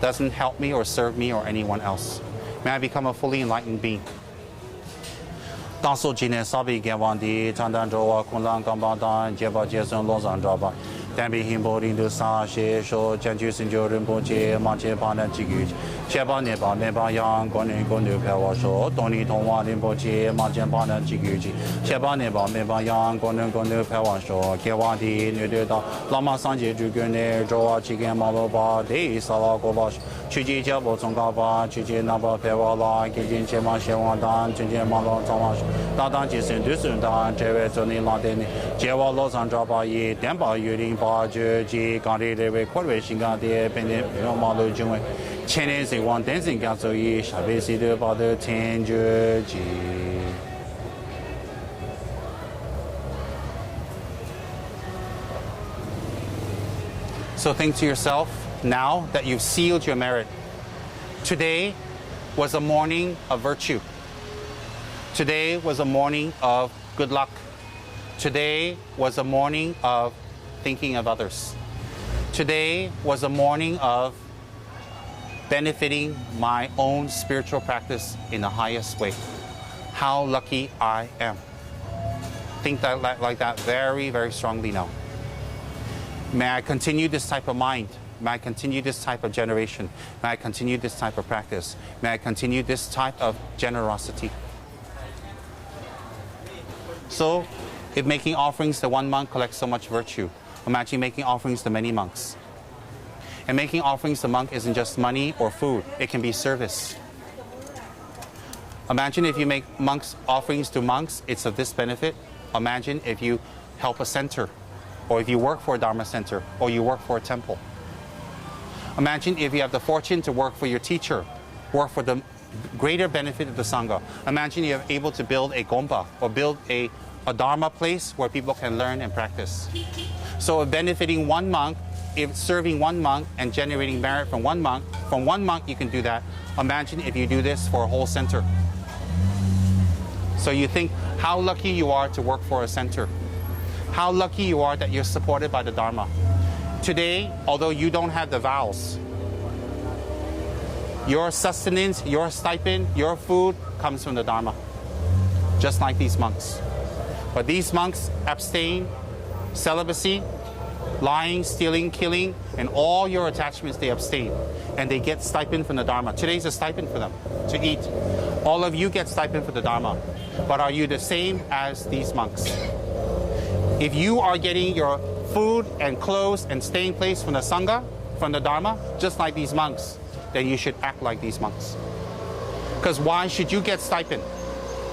doesn't help me or serve me or anyone else. May I become a fully enlightened being. 当数今年稍微给往的长单周啊，空浪港邦当结巴结算路上找吧。但比幸福领导上些说将就成就人不接忙接帮的几个，前帮年帮年帮阳光年公牛陪我说，动力通往人不接忙接帮的几个，前帮年帮年帮阳光年公牛陪我说，给往的牛对到老马上街主个呢，周啊几个马路把的沙拉过把。去接脚步从高把，去接那把陪我啦，给进前往前往当，今天马路早晚大当接生对顺当，这位做你拉的呢，接我路上找把一电报有零八九几，刚的这位快位新港的本地用马路经纬，前年是往电信港走一，下辈子的把的天绝几。So think to yourself, Now that you've sealed your merit, today was a morning of virtue. Today was a morning of good luck. Today was a morning of thinking of others. Today was a morning of benefiting my own spiritual practice in the highest way. How lucky I am. Think that like that very, very strongly now. May I continue this type of mind. May I continue this type of generation. May I continue this type of practice. May I continue this type of generosity. So, if making offerings to one monk collects so much virtue, imagine making offerings to many monks. And making offerings to monk isn't just money or food. It can be service. Imagine if you make monks offerings to monks, it's of this benefit. Imagine if you help a center, or if you work for a Dharma center, or you work for a temple. Imagine if you have the fortune to work for your teacher, work for the greater benefit of the Sangha. Imagine you're able to build a gompa, or build a Dharma place where people can learn and practice. So if benefiting one monk, if serving one monk and generating merit from one monk you can do that. Imagine if you do this for a whole center. So you think how lucky you are to work for a center. How lucky you are that you're supported by the Dharma. Today, although you don't have the vows, your sustenance, your stipend, your food comes from the Dharma. Just like these monks. But these monks abstain, celibacy, lying, stealing, killing, and all your attachments, they abstain. And they get stipend from the Dharma. Today's a stipend for them to eat. All of you get stipend for the Dharma. But are you the same as these monks? If you are getting your food and clothes and staying place from the Sangha, from the Dharma, just like these monks, then you should act like these monks. Because why should you get stipend?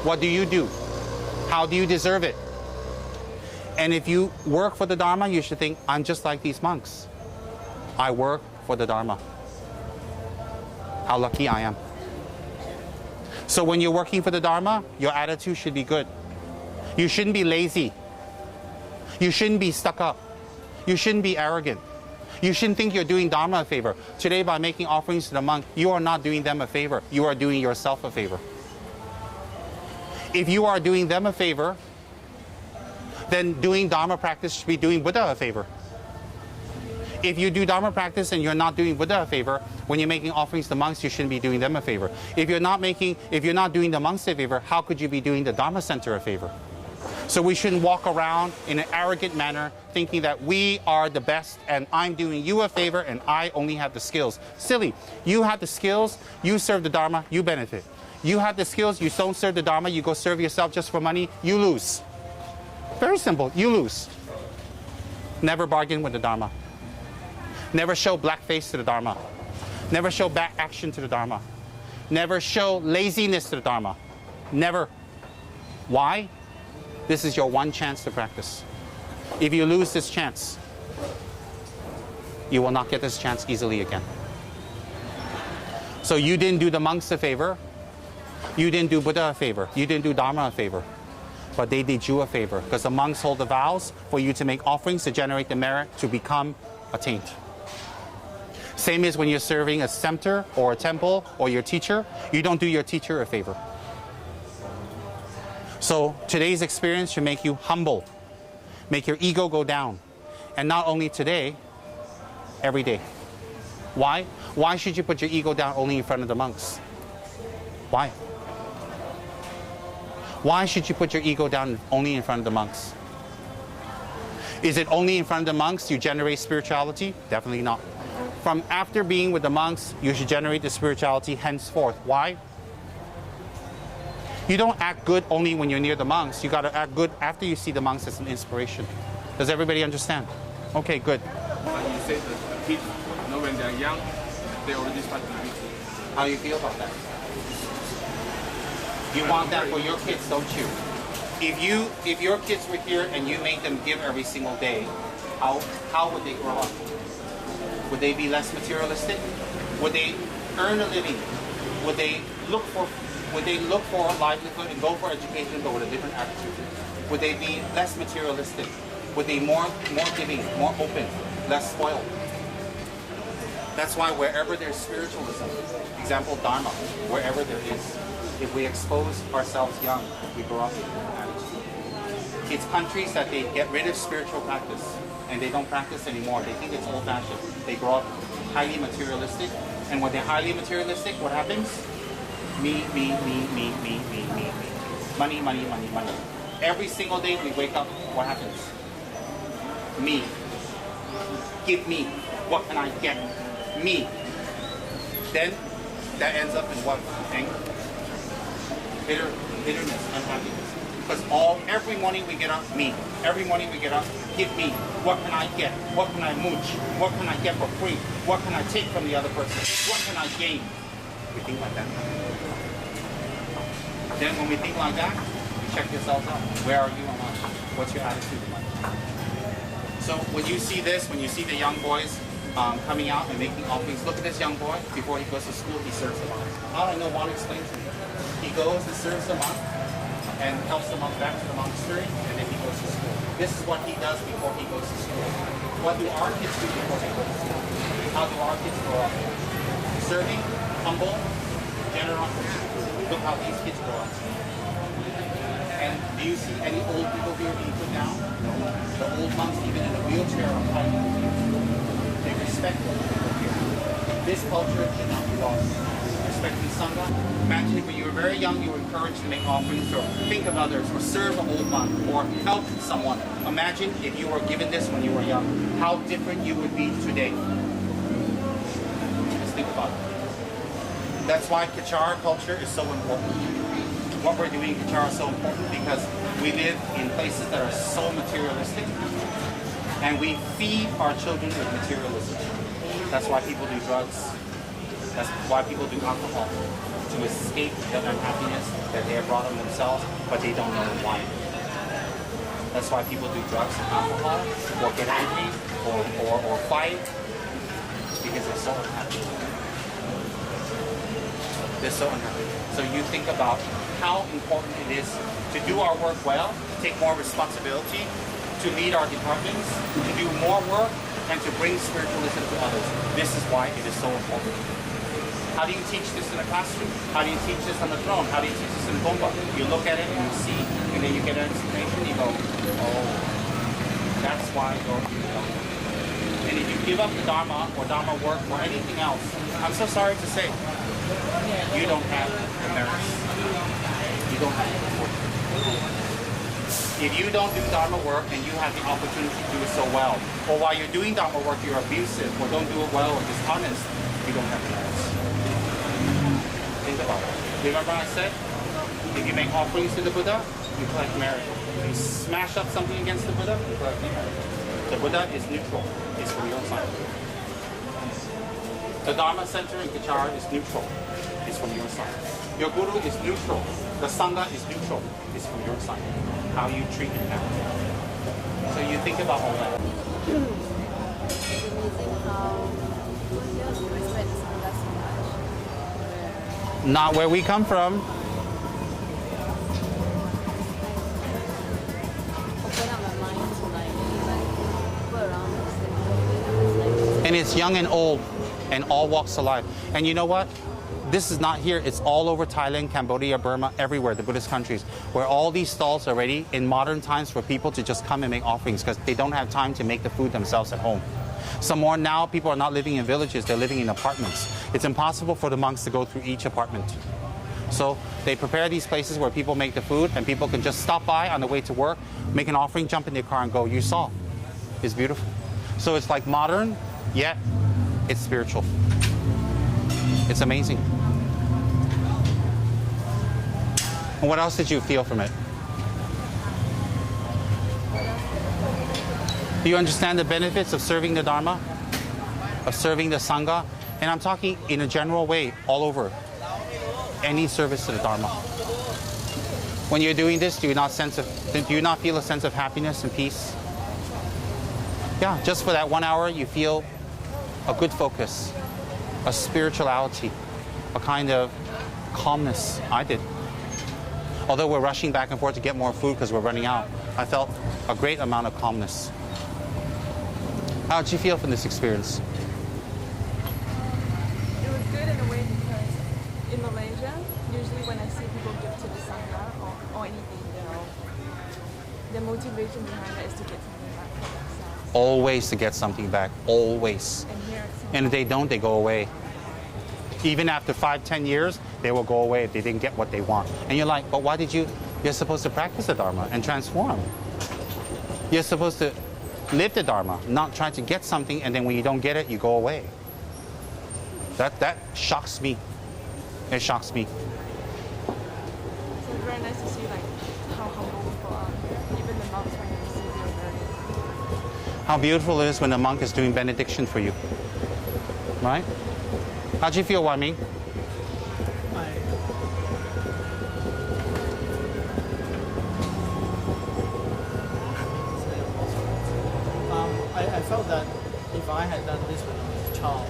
What do you do? How do you deserve it? And if you work for the Dharma, you should think, I'm just like these monks. I work for the Dharma. How lucky I am. So when you're working for the Dharma, your attitude should be good. You shouldn't be lazy. You shouldn't be stuck up. You shouldn't be arrogant. You shouldn't think you're doing Dharma a favor. Today, by making offerings to the monk, you are not doing them a favor. You are doing yourself a favor. If you are doing them a favor, then doing Dharma practice should be doing Buddha a favor. If you do Dharma practice and you're not doing Buddha a favor, when you're making offerings to monks, you shouldn't be doing them a favor. If you're not doing the monks a favor, how could you be doing the Dharma center a favor? So we shouldn't walk around in an arrogant manner thinking that we are the best and I'm doing you a favor and I only have the skills. Silly. You have the skills, you serve the Dharma, you benefit. You have the skills, you don't serve the Dharma, you go serve yourself just for money, you lose. Very simple, you lose. Never bargain with the Dharma. Never show black face to the Dharma. Never show back action to the Dharma. Never show laziness to the Dharma. Never. Why? This is your one chance to practice. If you lose this chance, you will not get this chance easily again. So you didn't do the monks a favor. You didn't do Buddha a favor. You didn't do Dharma a favor. But they did you a favor because the monks hold the vows for you to make offerings to generate the merit to become attained. Same as when you're serving a center or a temple or your teacher, you don't do your teacher a favor. So today's experience should make you humble, make your ego go down. And not only today, every day. Why? Why should you put your ego down only in front of the monks? Why? Why should you put your ego down only in front of the monks? Is it only in front of the monks you generate spirituality? Definitely not. From after being with the monks, you should generate the spirituality henceforth. Why? You don't act good only when you're near the monks. You got to act good after you see the monks as an inspiration. Does everybody understand? Okay, good. But you say that the kids, when they're young, they already start to do. How do you feel about that? You want that for your kids, don't you? If your kids were here and you made them give every single day, how would they grow up? Would they be less materialistic? Would they earn a living? Would they look for a livelihood and go for education but with a different attitude? Would they be less materialistic? Would they be more giving, more open, less spoiled? That's why wherever there's spiritualism, example Dharma, wherever there is, if we expose ourselves young, we grow up with that attitude. It's countries that they get rid of spiritual practice and they don't practice anymore. They think it's old-fashioned. They grow up highly materialistic, and when they're highly materialistic, what happens? Me. Money, money, money, money. Every single day we wake up, what happens? Me. Give me. What can I get? Me. Then that ends up in what? Anger. Bitterness, unhappiness. Because every morning we get up, me. Every morning we get up, give me. What can I get? What can I mooch? What can I get for free? What can I take from the other person? What can I gain? We think like that. Then when we think like that, you check yourselves out. Where are you in life? What's your attitude in life? So when you see this, when you see the young boys coming out and making offerings, look at this young boy. Before he goes to school, he serves the monk. I don't know, want to explain to me. He goes and serves the monk and helps the monk back to the monastery, and then he goes to school. This is what he does before he goes to school. What do our kids do before they go to school? How do our kids grow up? Serving, humble, generous. Look how these kids grow up. And do you see any old people here being put down? No. The old monks, even in a wheelchair, are fighting. They respect old people here. This culture should not be lost. Respecting Sangha. Imagine when you were very young, you were encouraged to make offerings or think of others or serve an old monk or help someone. Imagine if you were given this when you were young, how different you would be today. Just think about it. That's why Kachara culture is so important. What we're doing in Kachara is so important because we live in places that are so materialistic and we feed our children with materialism. That's why people do drugs. That's why people do alcohol, to escape the unhappiness that they have brought on themselves, but they don't know why. That's why people do drugs and alcohol, or get angry, or fight, because they're so unhappy. They're so unhappy. So you think about how important it is to do our work well, to take more responsibility, to lead our departments, to do more work, and to bring spiritualism to others. This is why it is so important. How do you teach this in a classroom? How do you teach this on the throne? How do you teach this in Gomba? You look at it and you see, and then you get an explanation, you go, oh, that's why you're doing. And if you give up the Dharma or Dharma work or anything else, I'm so sorry to say, you don't have the merits. You don't have the fortune. If you don't do Dharma work and you have the opportunity to do it so well, or while you're doing Dharma work you're abusive or don't do it well or dishonest, you don't have the merits. Think about it. Remember I said, if you make offerings to the Buddha, you collect merit. If you smash up something against the Buddha, you collect merit. The Buddha is neutral. It's from your side. The Dharma Center in Kachara is neutral. It's from your side. Your Guru is neutral. The Sangha is neutral. It's from your side. How you treat it now. So you think about all that. It's amazing how you respect Sangha so much. Not where we come from. Open up my mind to like even people around us. And it's young and old and all walks of life. And you know what? This is not here. It's all over Thailand, Cambodia, Burma, everywhere, the Buddhist countries, where all these stalls are ready in modern times for people to just come and make offerings because they don't have time to make the food themselves at home. Some more now, people are not living in villages, they're living in apartments. It's impossible for the monks to go through each apartment. So they prepare these places where people make the food and people can just stop by on the way to work, make an offering, jump in their car and go. You saw. It's beautiful. So it's like modern, yet it's spiritual. It's amazing. And what else did you feel from it? Do you understand the benefits of serving the Dharma? Of serving the Sangha? And I'm talking in a general way, all over. Any service to the Dharma. When you're doing this, do you not feel a sense of happiness and peace? Yeah, just for that 1 hour, you feel a good focus, a spirituality, a kind of calmness. I did. Although we're rushing back and forth to get more food because we're running out, I felt a great amount of calmness. How did you feel from this experience? Asia, usually when I see people give to the Sangha or anything, the motivation behind that is to get something back for themselves. Always to get something back, always. And here it's And if they don't, they go away. Even after 5-10 years, they will go away if they didn't get what they want. And you're like, but why did you? You're supposed to practice the Dharma and transform. You're supposed to live the Dharma, not try to get something, and then when you don't get it, you go away. That shocks me. It shocks me. So it's very nice to see like how humble people are. Even the monks when you receive your very. How beautiful it is when a monk is doing benediction for you. Right? How'd you feel, Wai Ming? I felt that if I had done this when I was a child,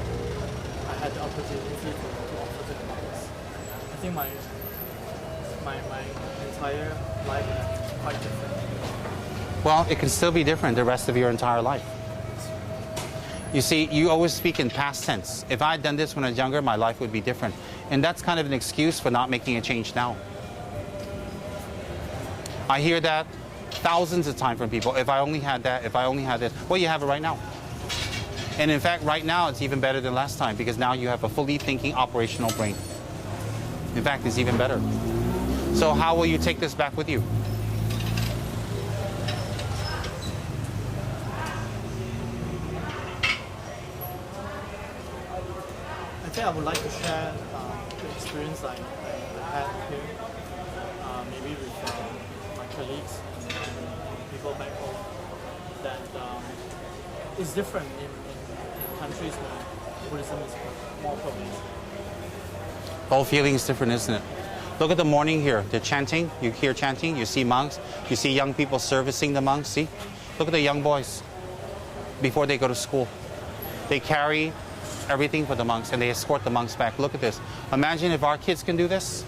I had the opportunity to offer to the monks. I think my entire life would have been quite different. Well, it can still be different the rest of your entire life. You see, you always speak in past tense. If I had done this when I was younger, my life would be different. And that's kind of an excuse for not making a change now. I hear that thousands of times from people. If I only had that, if I only had this. Well, you have it right now. And in fact, right now, it's even better than last time because now you have a fully thinking operational brain. In fact, it's even better. So how will you take this back with you? I think I would like to share the experience I had here, maybe with my colleagues and people back home, that it's different in countries where Buddhism is more pervasive. Whole feeling is different, isn't it? Look at the morning here. They're chanting. You hear chanting. You see monks. You see young people servicing the monks. See? Look at the young boys before they go to school. They carry everything for the monks and they escort the monks back. Look at this. Imagine if our kids can do this.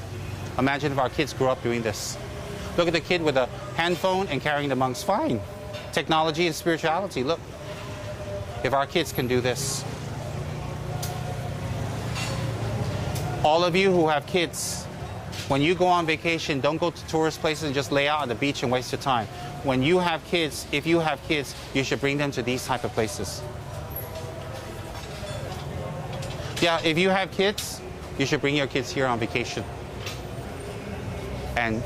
Imagine if our kids grew up doing this. Look at the kid with a handphone and carrying the monks. Fine. Technology and spirituality. Look. If our kids can do this. All of you who have kids, when you go on vacation, don't go to tourist places and just lay out on the beach and waste your time. When you have kids, if you have kids, you should bring them to these type of places. Yeah, if you have kids, you should bring your kids here on vacation and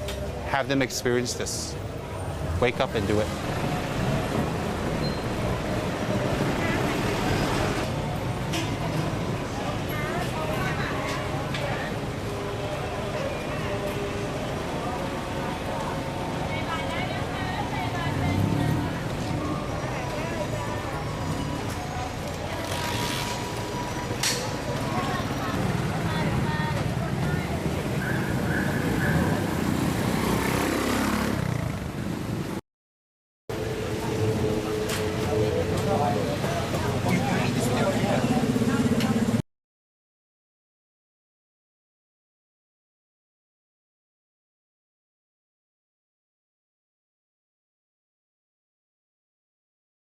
have them experience this. Wake up and do it.